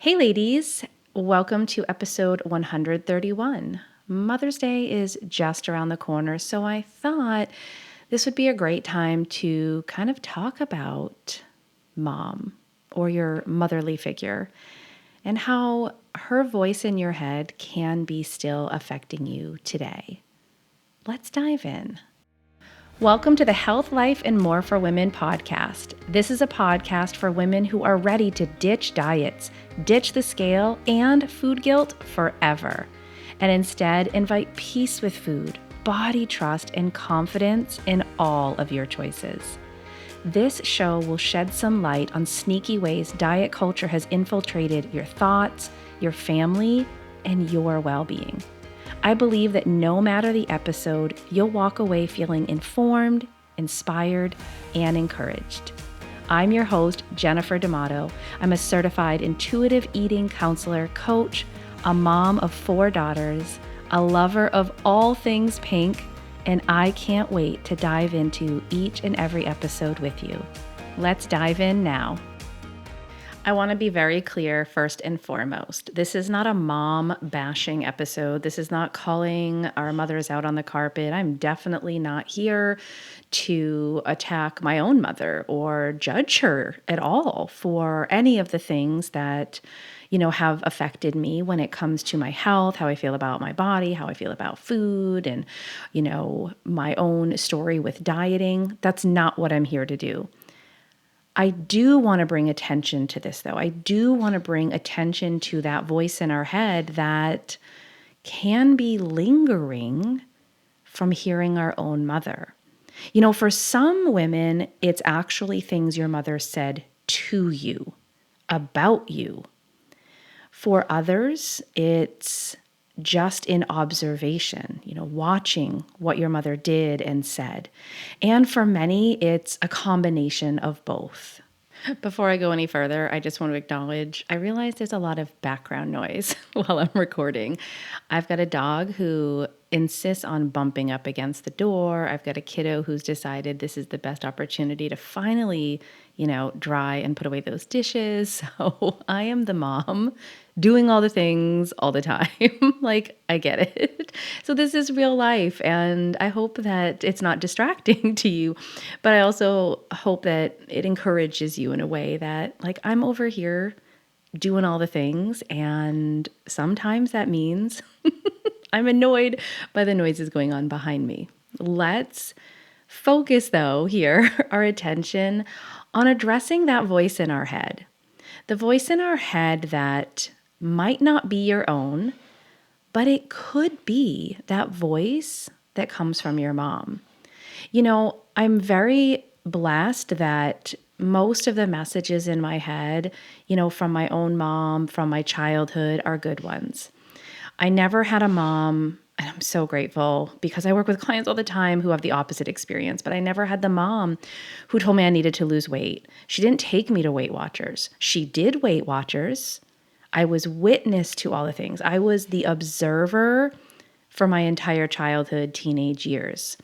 Hey, ladies. Welcome to episode 131. Mother's Day is just around the corner, so I thought this would be a great time to kind of talk about mom or your motherly figure and how her voice in your head can be still affecting you today. Let's dive in. Welcome to the Health, Life, and More for Women podcast. This is a podcast for women who are ready to ditch diets, ditch the scale, and food guilt forever, and instead invite peace with food, body trust, and confidence in all of your choices. This show will shed some light on sneaky ways diet culture has infiltrated your thoughts, your family, and your well-being. I believe that no matter the episode, you'll walk away feeling informed, inspired, and encouraged. I'm your host, Jennifer D'Amato. I'm a certified intuitive eating counselor, coach, a mom of 4 daughters, a lover of all things pink, and I can't wait to dive into each and every episode with you. Let's dive in now. I want to be very clear first and foremost. This is not a mom bashing episode. This is not calling our mothers out on the carpet. I'm definitely not here to attack my own mother or judge her at all for any of the things that, have affected me when it comes to my health, how I feel about my body, how I feel about food, and, my own story with dieting. That's not what I'm here to do. I do want to bring attention to this, though. I do want to bring attention to that voice in our head that can be lingering from hearing our own mother. For some women, it's actually things your mother said to you, about you. For others, it's just in observation, watching what your mother did and said. And for many, it's a combination of both. Before I go any further, I just want to acknowledge, I realize there's a lot of background noise while I'm recording. I've got a dog who insists on bumping up against the door. I've got a kiddo who's decided this is the best opportunity to finally, dry and put away those dishes. So I am the mom doing all the things all the time. Like, I get it. So this is real life, and I hope that it's not distracting to you, but I also hope that it encourages you in a way that, like, I'm over here doing all the things, and sometimes that means I'm annoyed by the noises going on behind me. Let's focus, though, here, our attention on addressing that voice in our head. The voice in our head that might not be your own, but it could be that voice that comes from your mom. I'm very blessed that most of the messages in my head, from my own mom, from my childhood, are good ones. I never had a mom, and I'm so grateful because I work with clients all the time who have the opposite experience, but I never had the mom who told me I needed to lose weight. She didn't take me to Weight Watchers. She did Weight Watchers. I was witness to all the things. I was the observer for my entire childhood, teenage years.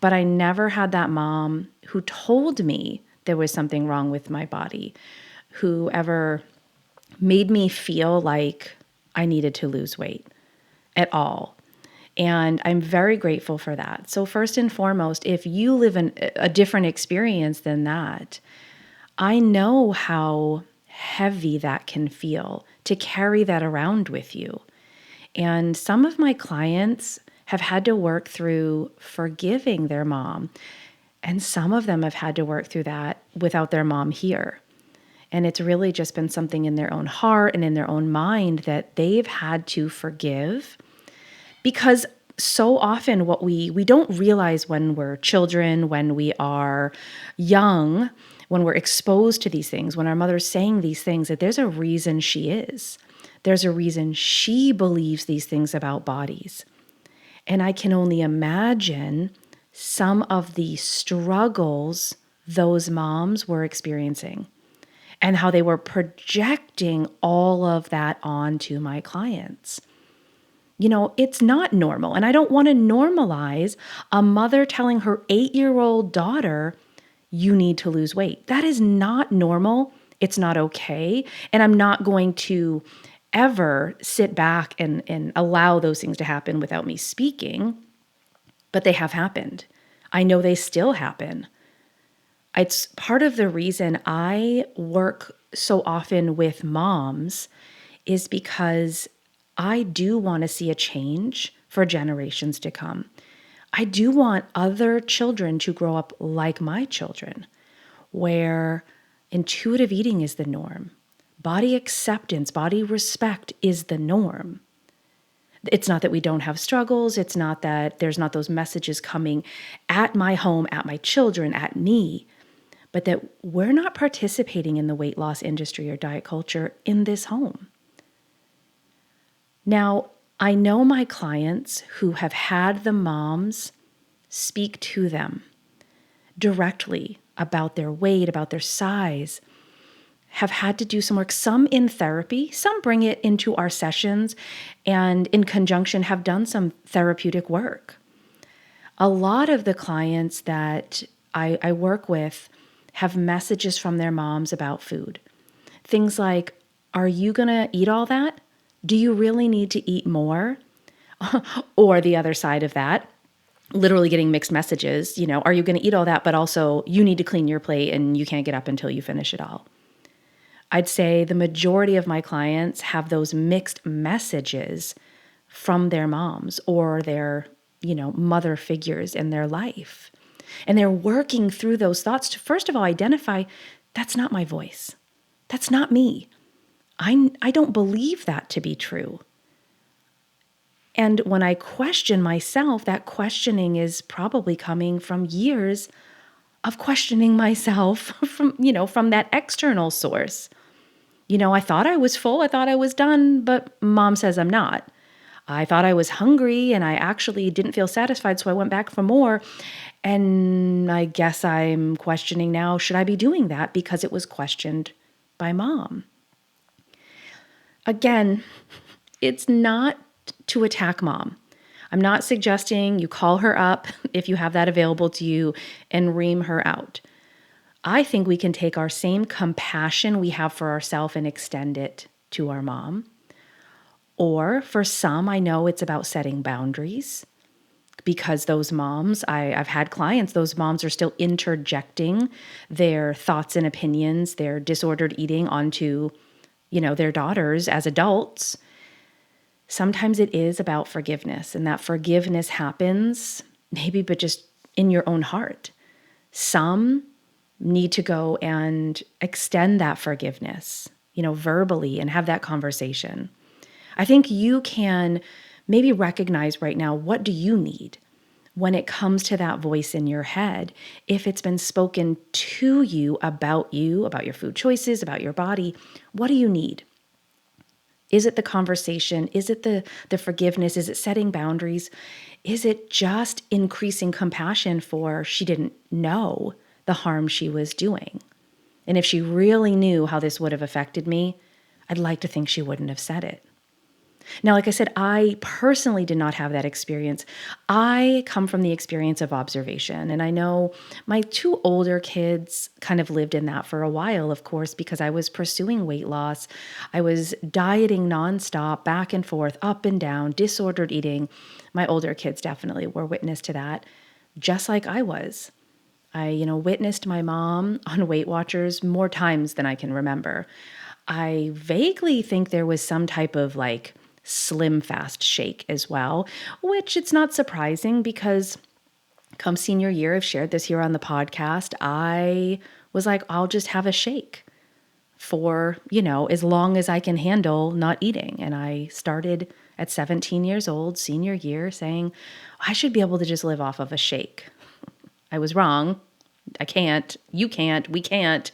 But I never had that mom who told me there was something wrong with my body, who ever made me feel like I needed to lose weight at all. And I'm very grateful for that. So first and foremost, if you live in a different experience than that, I know how heavy that can feel to carry that around with you. And some of my clients have had to work through forgiving their mom, and some of them have had to work through that without their mom here. And it's really just been something in their own heart and in their own mind that they've had to forgive, because so often what we don't realize when we're children, when we are young, when we're exposed to these things, when our mother's saying these things, that there's a reason she is. There's a reason she believes these things about bodies. And I can only imagine some of the struggles those moms were experiencing and how they were projecting all of that onto my clients. It's not normal. And I don't want to normalize a mother telling her 8-year-old daughter, you need to lose weight. That is not normal It's not okay. And I'm not going to ever sit back and allow those things to happen without me speaking, but they have happened. I know they still happen. It's part of the reason I work so often with moms is because I do want to see a change for generations to come. I do want other children to grow up like my children, where intuitive eating is the norm. Body acceptance, body respect is the norm. It's not that we don't have struggles. It's not that there's not those messages coming at my home, at my children, at me, but that we're not participating in the weight loss industry or diet culture in this home. Now, I know my clients who have had the moms speak to them directly about their weight, about their size, have had to do some work, some in therapy, some bring it into our sessions, and in conjunction have done some therapeutic work. A lot of the clients that I work with have messages from their moms about food. Things like, are you going to eat all that? Do you really need to eat more? Or the other side of that, literally getting mixed messages, are you going to eat all that, but also you need to clean your plate and you can't get up until you finish it all. I'd say the majority of my clients have those mixed messages from their moms or their, mother figures in their life. And they're working through those thoughts to, first of all, identify that's not my voice. That's not me. I don't believe that to be true. And when I question myself, that questioning is probably coming from years of questioning myself from that external source. I thought I was full. I thought I was done, but mom says I'm not. I thought I was hungry and I actually didn't feel satisfied, so I went back for more. And I guess I'm questioning now, should I be doing that because it was questioned by mom? Again, it's not to attack mom. I'm not suggesting you call her up if you have that available to you and ream her out. I think we can take our same compassion we have for ourselves and extend it to our mom. Or for some, I know it's about setting boundaries because those moms, I've had clients, those moms are still interjecting their thoughts and opinions, their disordered eating onto, their daughters as adults. Sometimes it is about forgiveness, and that forgiveness happens maybe, but just in your own heart. Some need to go and extend that forgiveness, verbally and have that conversation. I think you can maybe recognize right now, what do you need when it comes to that voice in your head? If it's been spoken to you, about your food choices, about your body, what do you need? Is it the conversation? Is it the forgiveness? Is it setting boundaries? Is it just increasing compassion for she didn't know the harm she was doing? And if she really knew how this would have affected me, I'd like to think she wouldn't have said it. Now, like I said, I personally did not have that experience. I come from the experience of observation, and I know my two older kids kind of lived in that for a while, of course, because I was pursuing weight loss. I was dieting nonstop, back and forth, up and down, disordered eating. My older kids definitely were witness to that, just like I was. I, witnessed my mom on Weight Watchers more times than I can remember. I vaguely think there was some type of Slim Fast shake as well, which it's not surprising because come senior year, I've shared this here on the podcast, I was like, I'll just have a shake for, as long as I can handle not eating. And I started at 17 years old, senior year, saying, I should be able to just live off of a shake. I was wrong. I can't, you can't, we can't.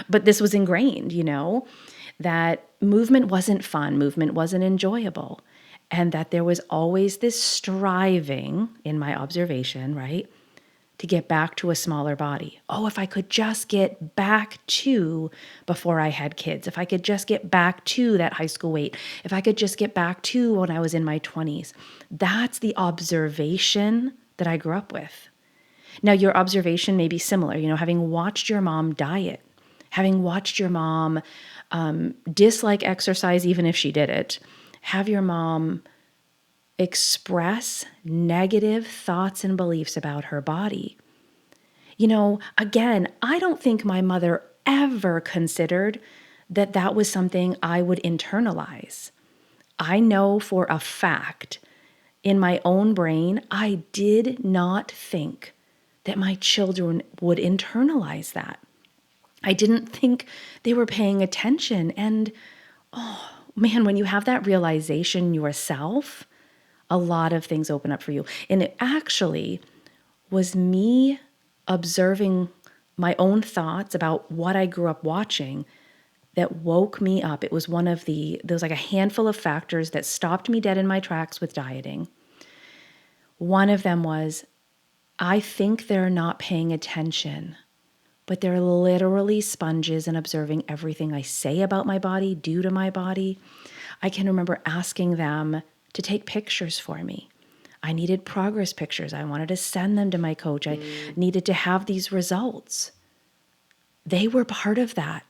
But this was ingrained, that movement wasn't fun, movement wasn't enjoyable, and that there was always this striving in my observation, right, to get back to a smaller body. Oh, if I could just get back to before I had kids, if I could just get back to that high school weight, if I could just get back to when I was in my 20s. That's the observation that I grew up with. Now, your observation may be similar, having watched your mom diet, having watched your mom dislike exercise, even if she did it, have your mom express negative thoughts and beliefs about her body. Again, I don't think my mother ever considered that that was something I would internalize. I know for a fact in my own brain, I did not think that my children would internalize that. I didn't think they were paying attention. And oh man, when you have that realization yourself, a lot of things open up for you. And it actually was me observing my own thoughts about what I grew up watching that woke me up. It was there was like a handful of factors that stopped me dead in my tracks with dieting. One of them was, I think they're not paying attention, but they're literally sponges and observing everything I say about my body, do to my body. I can remember asking them to take pictures for me. I needed progress pictures. I wanted to send them to my coach. I needed to have these results. They were part of that.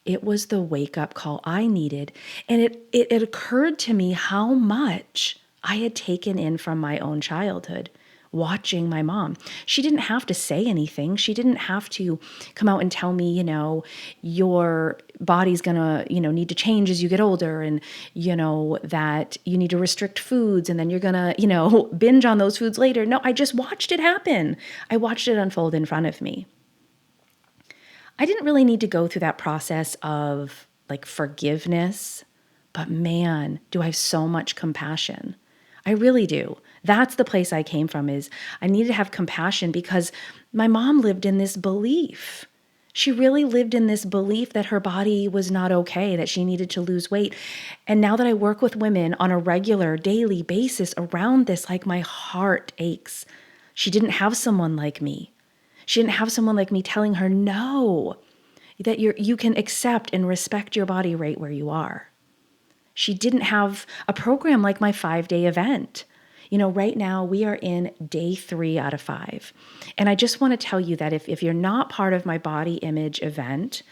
It was the wake-up call I needed. And it occurred to me how much I had taken in from my own childhood, watching my mom. She didn't have to say anything. She didn't have to come out and tell me, your body's gonna, need to change as you get older, and, that you need to restrict foods, and then you're gonna, binge on those foods later. No, I just watched it happen. I watched it unfold in front of me. I didn't really need to go through that process of like forgiveness, but man, do I have so much compassion. I really do. That's the place I came from, is I needed to have compassion because my mom lived in this belief. She really lived in this belief that her body was not okay, that she needed to lose weight. And now that I work with women on a regular daily basis around this, like my heart aches. She didn't have someone like me. She didn't have someone like me telling her, no, that you can accept and respect your body right where you are. She didn't have a program like my 5-day event. Right now we are in day 3 out of 5. And I just want to tell you that if you're not part of my body image event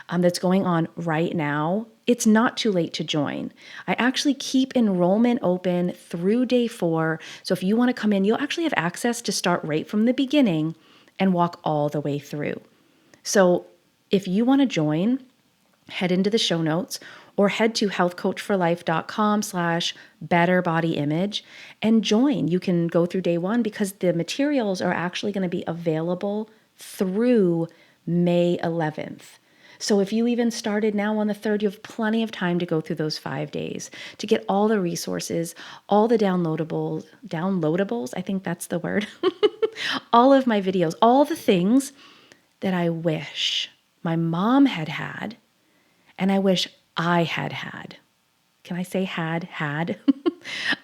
that's going on right now, it's not too late to join. I actually keep enrollment open through day 4. So if you want to come in, you'll actually have access to start right from the beginning and walk all the way through. So if you want to join, head into the show notes or head to healthcoachforlife.com/betterbodyimage and join. You can go through day 1 because the materials are actually going to be available through May 11th. So if you even started now on the 3rd, you have plenty of time to go through those 5 days to get all the resources, all the downloadables, I think that's the word, all of my videos, all the things that I wish my mom had had, and I wish I had had. Can I say had?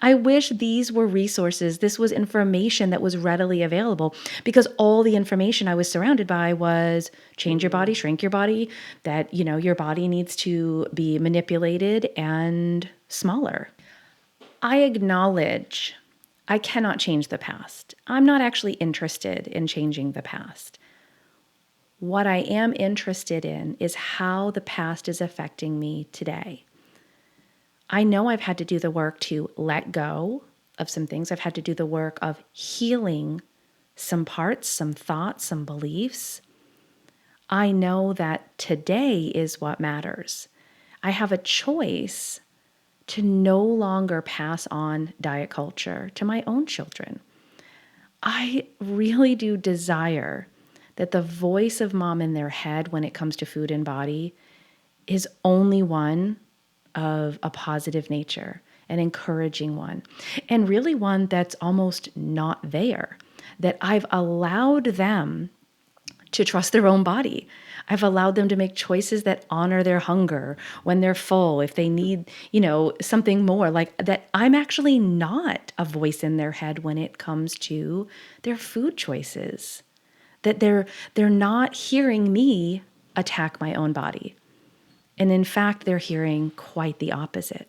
I wish these were resources. This was information that was readily available, because all the information I was surrounded by was change your body, shrink your body, that, your body needs to be manipulated and smaller. I acknowledge I cannot change the past. I'm not actually interested in changing the past. What I am interested in is how the past is affecting me today. I know I've had to do the work to let go of some things. I've had to do the work of healing some parts, some thoughts, some beliefs. I know that today is what matters. I have a choice to no longer pass on diet culture to my own children. I really do desire that the voice of mom in their head when it comes to food and body is only one of a positive nature, an encouraging one, and really one that's almost not there, that I've allowed them to trust their own body. I've allowed them to make choices that honor their hunger when they're full, if they need, something more, like that. I'm actually not a voice in their head when it comes to their food choices, that they're not hearing me attack my own body. And in fact, they're hearing quite the opposite.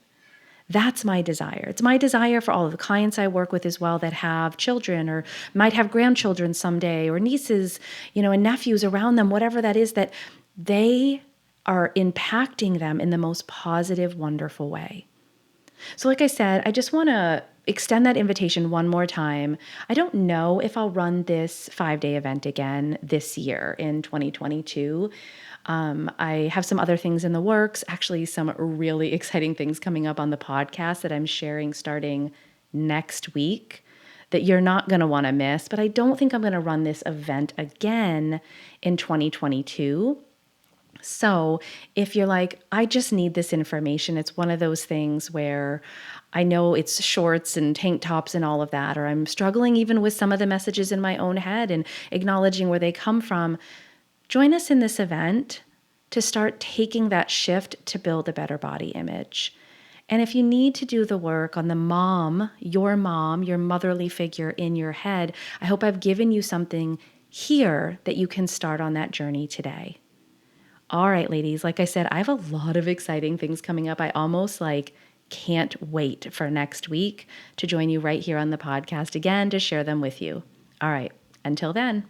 That's my desire. It's my desire for all of the clients I work with as well that have children or might have grandchildren someday, or nieces, and nephews around them, whatever that is, that they are impacting them in the most positive, wonderful way. So, like I said, I just want to extend that invitation one more time. I don't know if I'll run this 5-day event again this year in 2022. I have some other things in the works, actually, some really exciting things coming up on the podcast that I'm sharing starting next week that you're not going to want to miss. But I don't think I'm going to run this event again in 2022. So if you're like, I just need this information, it's one of those things where I know it's shorts and tank tops and all of that, or I'm struggling even with some of the messages in my own head and acknowledging where they come from, join us in this event to start taking that shift to build a better body image. And if you need to do the work on the mom, your motherly figure in your head, I hope I've given you something here that you can start on that journey today. All right, ladies, like I said, I have a lot of exciting things coming up. I almost can't wait for next week to join you right here on the podcast again to share them with you. All right, until then.